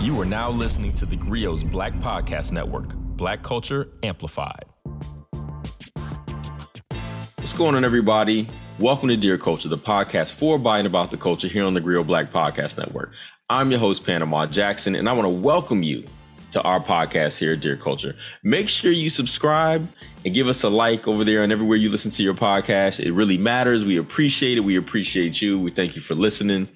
You are now listening to theGrio's Black Podcast Network, Black Culture Amplified. What's going on, everybody? Welcome to Dear Culture, the podcast for, by, and about the culture here on the TheGrio Black Podcast Network. I'm your host, Panama Jackson, and I want to welcome you to our podcast here at Dear Culture. Make sure you subscribe and give us a like over there and everywhere you listen to your podcast. It really matters. We appreciate it. We appreciate you. We thank you for listening.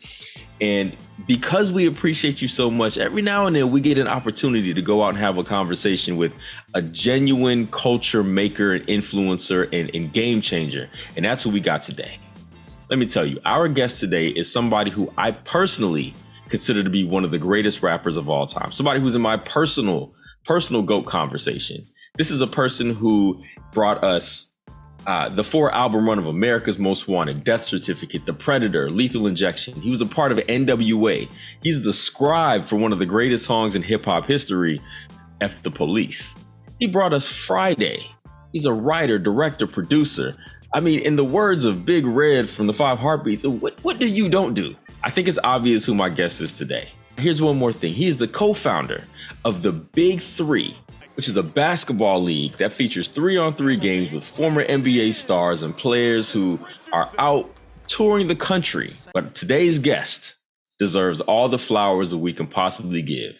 And because we appreciate you so much, every now and then we get an opportunity to go out and have a conversation with a genuine culture maker and influencer and game changer. And that's who we got today. Let me tell you, our guest today is somebody who I personally consider to be one of the greatest rappers of all time. Somebody who's in my personal GOAT conversation. This is a person who brought us the 4-album run of America's Most Wanted, Death Certificate, The Predator, Lethal Injection. He was a part of NWA. He's the scribe for one of the greatest songs in hip hop history, F the Police. He brought us Friday. He's a writer, director, producer. I mean, in the words of Big Red from the Five Heartbeats, what do you don't do? I think it's obvious who my guest is today. Here's one more thing. He is the co-founder of the Big Three, which is a basketball league that features 3-on-3 games with former NBA stars and players who are out touring the country. But today's guest deserves all the flowers that we can possibly give.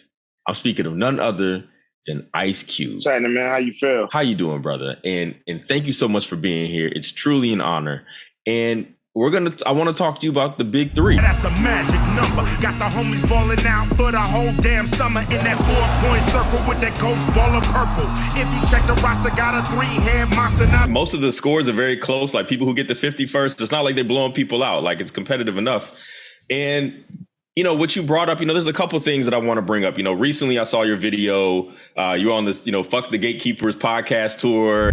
I'm speaking of none other than Ice Cube. What's happening, man? How you feel? How you doing, brother? And thank you so much for being here. It's truly an honor. And I want to talk to you about the Big Three. That's a magic number. Got the homies balling out for the whole damn summer in that 4-point circle with that ghost ball of purple. If you check the roster, got a 3-head monster now. Most of the scores are very close. Like people who get to 50 first, it's not like they're blowing people out. Like it's competitive enough. And you know, what you brought up, there's a couple things that I want to bring up. Recently I saw your video. You're on this, Fuck the Gatekeepers podcast tour.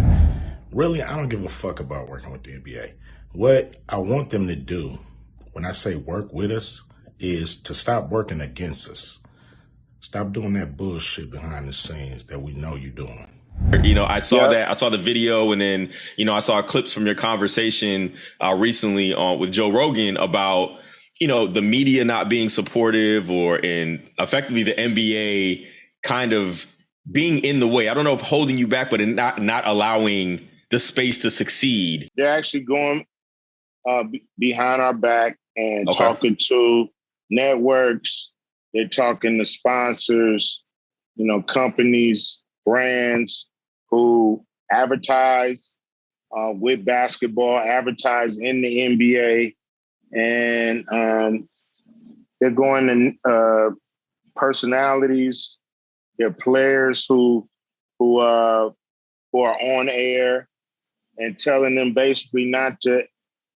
Really, I don't give a fuck about working with the NBA. What I want them to do when I say work with us is to stop working against us. Stop doing that bullshit behind the scenes that we know you're doing. I saw that. I saw the video, and then, I saw clips from your conversation recently with Joe Rogan about, the media not being supportive and effectively the NBA kind of being in the way. I don't know if holding you back, but not allowing the space to succeed. They're actually going behind our back and talking to networks. They're talking to sponsors, companies, brands who advertise with basketball, advertise in the NBA. And they're going to personalities, they're players who are on air and telling them basically not to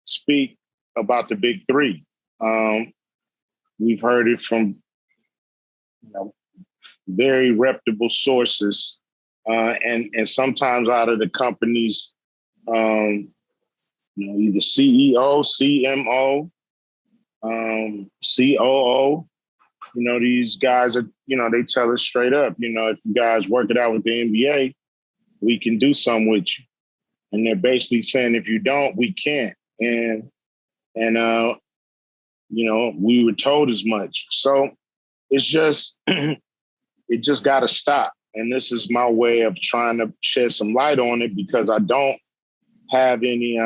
speak about the Big Three. We've heard it from very reputable sources, and sometimes out of the companies, either CEO, CMO, COO. These guys are, they tell us straight up, if you guys work it out with the NBA, we can do something with you. And they're basically saying, if you don't, we can't. And we were told as much. So it's just, it just got to stop. And this is my way of trying to shed some light on it, because I don't have any,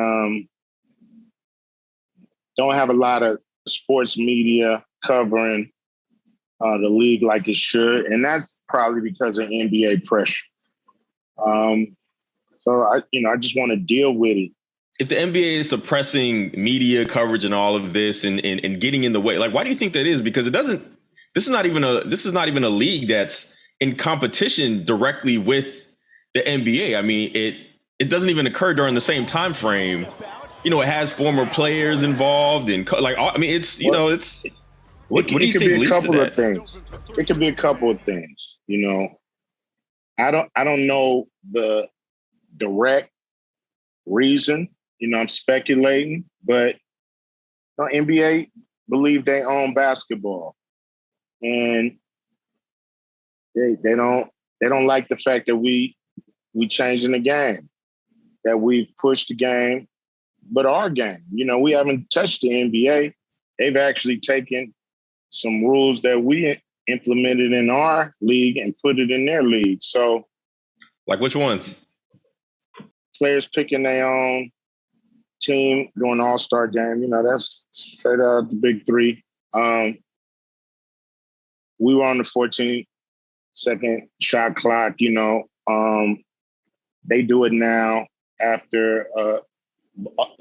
don't have a lot of sports media covering the league like it should. And that's probably because of NBA pressure. So I just want to deal with it. If the NBA is suppressing media coverage and all of this and getting in the way, like, why do you think that is? Because this is not even a league that's in competition directly with the NBA. I mean, it doesn't even occur during the same time frame. It has former players involved and it's, it's. What do you think leads to that? It could be a couple of things. I don't know the direct reason. I'm speculating, but NBA believe they own basketball, and they don't like the fact that we changing the game, that we've pushed the game, but our game. We haven't touched the NBA. They've actually taken some rules that we implement it in our league and put it in their league. So, like which ones? Players picking their own team during the All-Star game. You know, that's straight out of the big three. We were on the 14-second shot clock. You know, they do it now after.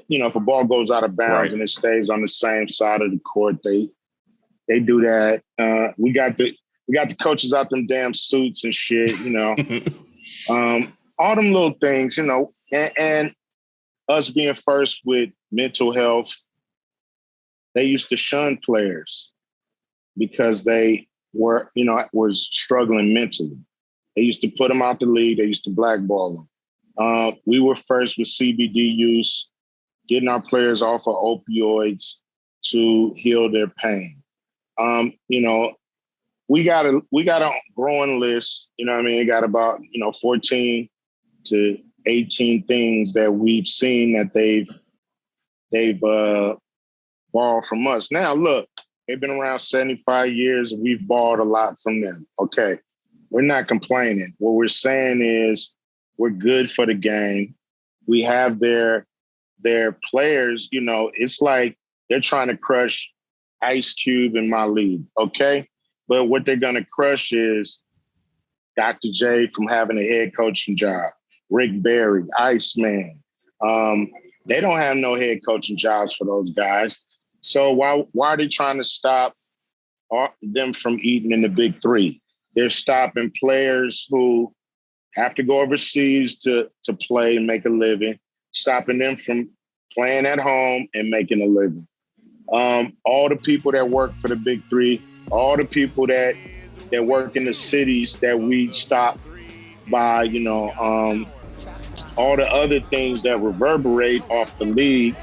You know, if a ball goes out of bounds and it stays on the same side of the court, they do that. We got the coaches out them damn suits and shit. You know, all them little things. You know, and us being first with mental health, they used to shun players because they were struggling mentally. They used to put them out the league. They used to blackball them. We were first with CBD use, getting our players off of opioids to heal their pain. You know, we got a growing list. You know what I mean? We got about 14 to 18 things that we've seen that they've borrowed from us. Now, look, they've been around 75 years, and we've borrowed a lot from them. Okay, we're not complaining. What we're saying is we're good for the game. We have their players. You know, it's like they're trying to crush Ice Cube in my league. Okay, but what they're gonna crush is Dr. J from having a head coaching job. Rick Barry, Iceman. They don't have no head coaching jobs for those guys. So why are they trying to stop them from eating in the big three? They're stopping players who have to go overseas to play and make a living, stopping them from playing at home and making a living. All the people that work for the big three, all the people that work in the cities that we stop by, all the other things that reverberate off the league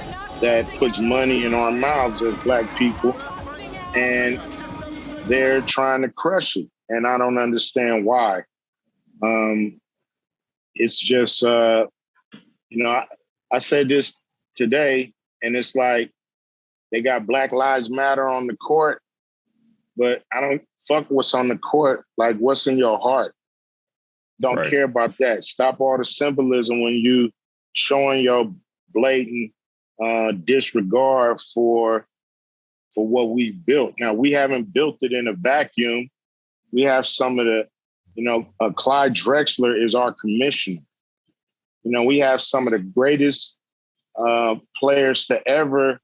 that puts money in our mouths as Black people, and they're trying to crush it. And I don't understand why. It's just, I said this today, and it's like they got Black Lives Matter on the court, but I don't fuck what's on the court. Like, what's in your heart? Don't care about that. Stop all the symbolism when you showing your blatant disregard for what we've built. Now, we haven't built it in a vacuum. We have some of the, Clyde Drexler is our commissioner. We have some of the greatest players to ever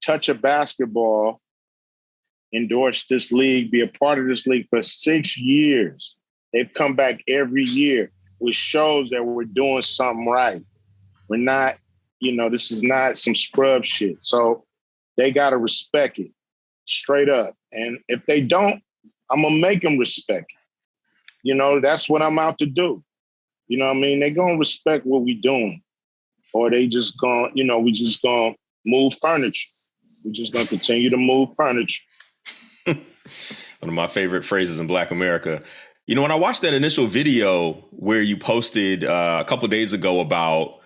touch a basketball, endorse this league, be a part of this league for 6 years. They've come back every year, which shows that we're doing something right. We're not, this is not some scrub shit. So they got to respect it straight up. And if they don't, I'm going to make them respect it. That's what I'm out to do. You know what I mean? They're going to respect what we're doing. Or they just going, we just going to move furniture. We're just going to continue to move furniture. One of my favorite phrases in Black America. When I watched that initial video where you posted a couple of days ago about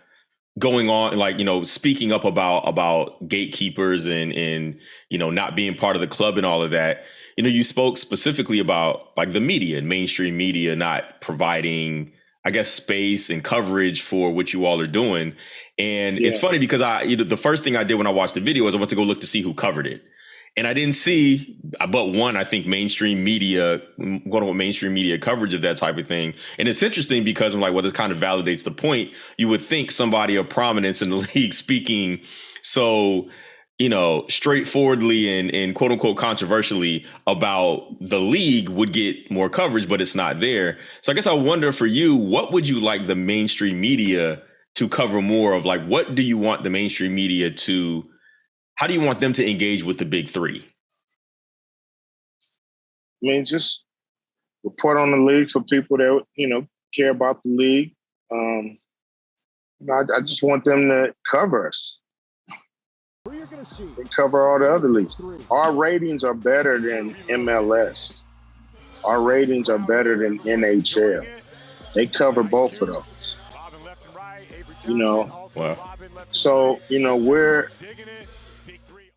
going on, speaking up about gatekeepers and not being part of the club and all of that, you spoke specifically about like the media and mainstream media not providing, I guess, space and coverage for what you all are doing. And It's funny because the first thing I did when I watched the video was I went to go look to see who covered it. And I didn't see but one, I think, mainstream media coverage of that type of thing. And it's interesting because I'm like, well, this kind of validates the point. You would think somebody of prominence in the league speaking so, straightforwardly and quote unquote controversially about the league would get more coverage, but it's not there. So I guess I wonder for you, what would you like the mainstream media to cover more of? Like, what do you want the mainstream media to how do you want them to engage with the big three? I mean, just report on the league for people that, care about the league. I just want them to cover us. They cover all the other leagues. Our ratings are better than MLS. Our ratings are better than NHL. They cover both of those. Wow. So,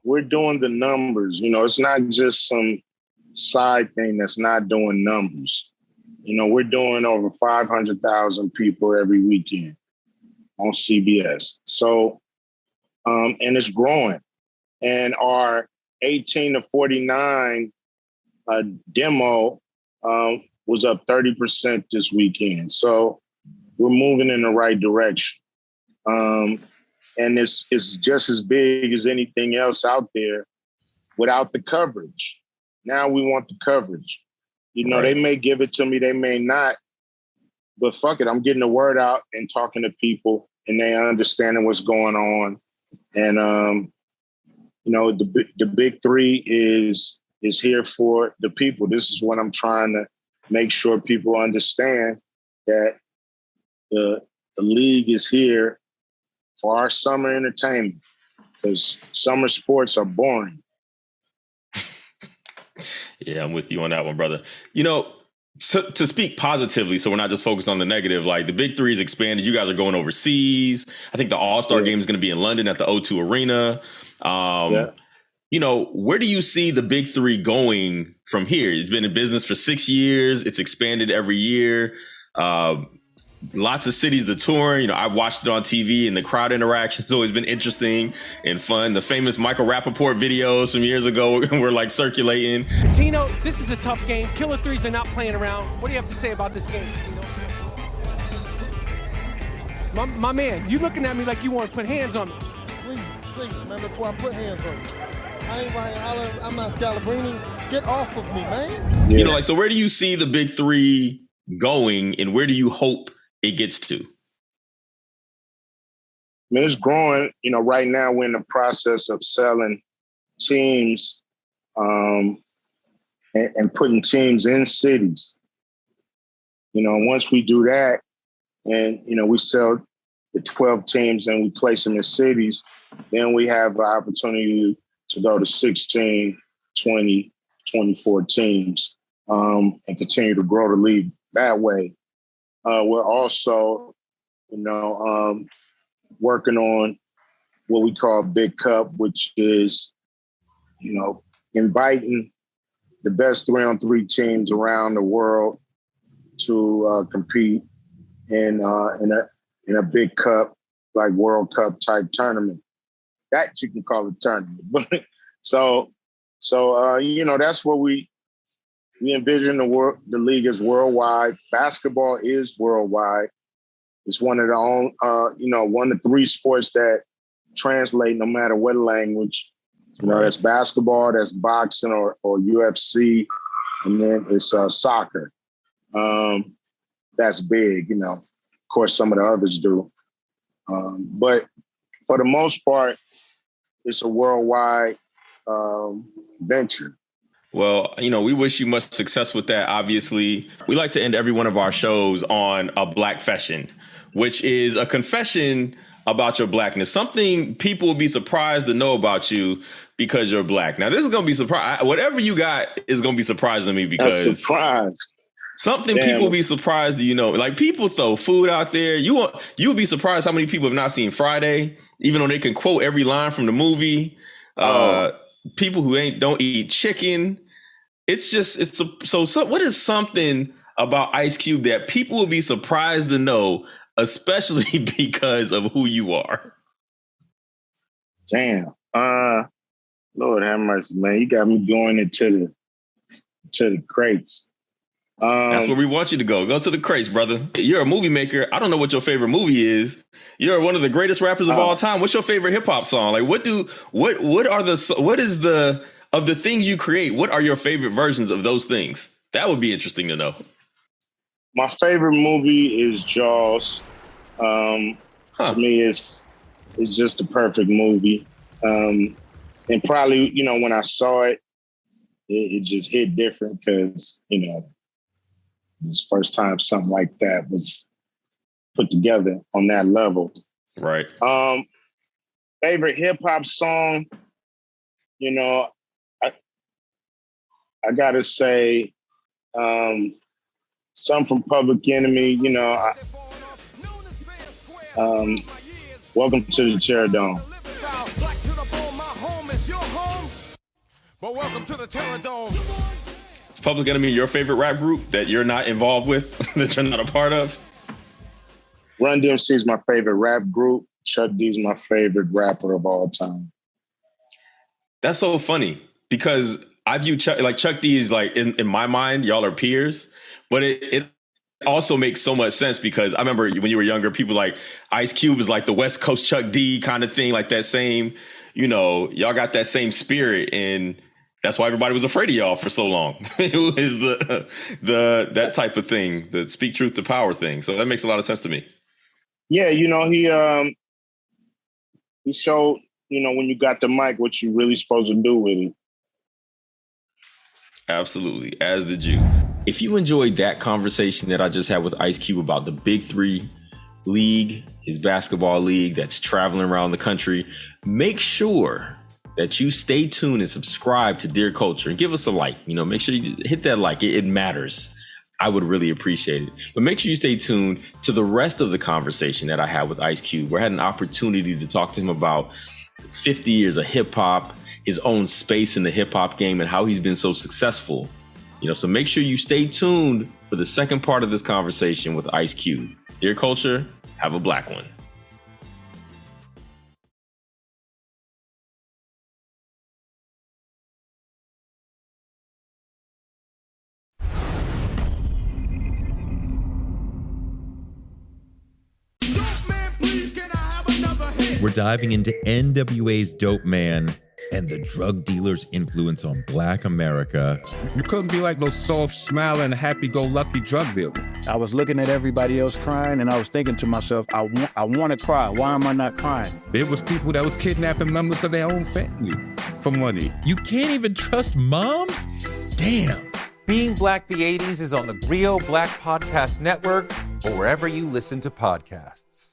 we're doing the numbers. It's not just some side thing that's not doing numbers. You know, we're doing over 500,000 people every weekend on CBS. So, and it's growing. And our 18 to 49 demo was up 30% this weekend. So we're moving in the right direction. And it's just as big as anything else out there without the coverage. Now we want the coverage. You know, They may give it to me, they may not, but fuck it. I'm getting the word out and talking to people and they understanding what's going on. And, you know, the big three is here for the people. This is what I'm trying to make sure people understand, that the league is here for our summer entertainment, because summer sports are boring. Yeah, I'm with you on that one, brother. You know, to speak positively, so we're not just focused on the negative, like the Big Three is expanded. You guys are going overseas. I think the All-Star game is going to be in London at the O2 Arena. You know, where do you see the Big Three going from here? It's been in business for 6 years. It's expanded every year. Lots of cities to tour. You know, I've watched it on TV, and the crowd interaction has always been interesting and fun. The famous Michael Rappaport videos from years ago were like circulating. Tino, this is a tough game. Killer threes are not playing around. What do you have to say about this game, Tino? My man, you looking at me like you want to put hands on me. Please, man, before I put hands on you. I ain't Ryan Allen. I'm not Scalabrine. Get off of me, man. Yeah. You know, like, so where do you see the Big Three going, and where do you hope it gets to? I mean, it's growing. You know, right now we're in the process of selling teams and putting teams in cities. You know, once we do that, and, you know, we sell the 12 teams and we place them in cities, then we have the opportunity to go to 16, 20, 24 teams and continue to grow the league that way. We're also, you know, working on what we call Big Cup, which is, you know, inviting the best 3-on-3 teams around the world to compete in a Big Cup, like World Cup type tournament. That you can call a tournament. But so you know, that's what we envision the league is worldwide. Basketball is worldwide. It's one of one of 3 sports that translate no matter what language. You know, that's basketball, that's boxing or UFC, and then it's soccer. That's big, you know. Of course, some of the others do. But for the most part, it's a worldwide venture. Well, you know, we wish you much success with that, obviously. We like to end every one of our shows on a black fashion, which is a confession about your blackness, something people will be surprised to know about you because you're black. Now, this is going to be surprise. Whatever you got is going to be surprising to me, because a surprise. Something people will be surprised, you know, like people throw food out there. You would be surprised how many people have not seen Friday, even though they can quote every line from the movie. People who don't eat chicken. So what is something about Ice Cube that people will be surprised to know, especially because of who you are? Damn. Lord have mercy, man. You got me going into the crates. That's where we want you to go. Go to the crates, brother. You're a movie maker. I don't know what your favorite movie is. You're one of the greatest rappers of all time. What's your favorite hip hop song? Like, of the things you create, what are your favorite versions of those things? That would be interesting to know. My favorite movie is Jaws. To me, it's just the perfect movie. And probably, you know, when I saw it, it just hit different because, you know, it was the first time something like that was put together on that level. Right. Favorite hip hop song, you know, I gotta say, some from Public Enemy, you know, Welcome to the Terror Dome. But welcome to the Terror Dome. Public Enemy your favorite rap group that you're not involved with, that you're not a part of? Run DMC is my favorite rap group. Chuck D is my favorite rapper of all time. That's so funny because I view Chuck D is like, in my mind, y'all are peers, but it also makes so much sense because I remember when you were younger, people like Ice Cube is like the West Coast Chuck D kind of thing, like that same, y'all got that same spirit, and that's why everybody was afraid of y'all for so long. It was that type of thing, the speak truth to power thing. So that makes a lot of sense to me. Yeah, he showed, when you got the mic, what you really supposed to do with it. Absolutely, as did you. If you enjoyed that conversation that I just had with Ice Cube about the Big Three League, his basketball league that's traveling around the country, make sure that you stay tuned and subscribe to Dear Culture and give us a like. Make sure you hit that like. It matters. I would really appreciate it. But make sure you stay tuned to the rest of the conversation that I had with Ice Cube, where I had an opportunity to talk to him about 50 years of hip hop, his own space in the hip hop game, and how he's been so successful. So make sure you stay tuned for the second part of this conversation with Ice Cube. Dear Culture, have a black one. We're diving into NWA's Dope Man and the drug dealer's influence on Black America. You couldn't be like no soft, smiling, happy-go-lucky drug dealer. I was looking at everybody else crying, and I was thinking to myself, I want to cry. Why am I not crying? There was people that was kidnapping members of their own family for money. You can't even trust moms? Damn. Being Black the 80s is on the TheGrio Black Podcast Network or wherever you listen to podcasts.